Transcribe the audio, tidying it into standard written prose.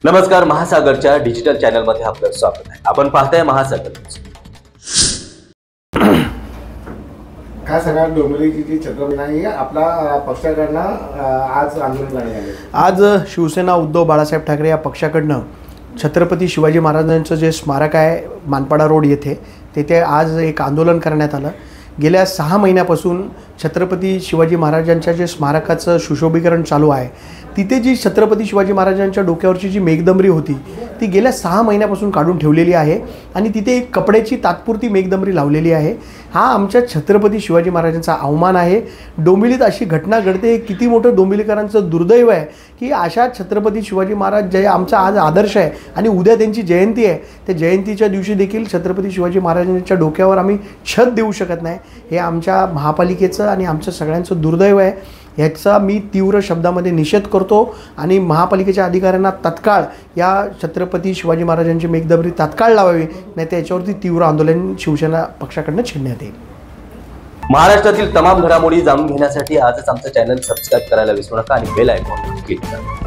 नमस्कार, महासागरच्या डिजिटल चॅनलमध्ये आपलं स्वागत आहे। आपण पाहताय महासागर न्यूज। काय सांगा, डोंबिवलीची छत्रपती नाही आपला पक्षाकडनं आज आंदोलन करण्यात आले। आज शिवसेना उद्धव बाळासाहेब ठाकरे या पक्षाकडनं छत्रपती शिवाजी महाराजांचं जे स्मारक आहे मानपाडा रोड येथे तेथे आज एक आंदोलन करण्यात आलं। गेल्या 6 महिन्यापासून छत्रपती शिवाजी महाराजांच्या जे स्मारकाचं सुशोभीकरण चालू आहे, तिथे जी छत्रपती शिवाजी महाराजांच्या डोक्यावरची जी मेघदंबरी होती ती गेल्या 6 महिन्यापासून काढून ठेवलेली आहे आणि तिथे एक कपड्याची तात्पुरती मेघदंबरी लावलेली आहे। हा आमच्या छत्रपती शिवाजी महाराजांचा अवमान आहे। डोंबिवलीत अशी घटना घडते, किती मोठं डोंबिवलीकरांचं दुर्दैव आहे की अशा छत्रपती शिवाजी महाराज जे आमचा आज आदर्श आहे आणि उद्या त्यांची जयंती आहे, त्या जयंतीच्या दिवशी देखील छत्रपती शिवाजी महाराजांच्या डोक्यावर आम्ही छत देऊ शकत नाही। हे आमच्या महापालिकेचं आणि आमचं सगळ्यांचं दुर्दैव आहे। ह्याचा मी तीव्र शब्दामध्ये निषेध करतो आणि महापालिकेच्या अधिकाऱ्यांना तत्काळ या छत्रपती शिवाजी महाराजांची मेघदंबरी तात्काळ लावावी, नाही तर याच्यावरती तीव्र आंदोलन शिवसेना पक्षाकडनं छेडण्यात येईल। महाराष्ट्रातील तमाम घडामोडी जाणून घेण्यासाठी आजच आमचं चॅनल सबस्क्राइब करायला विसरू नका आणि बेल आयकॉन क्लिक करा।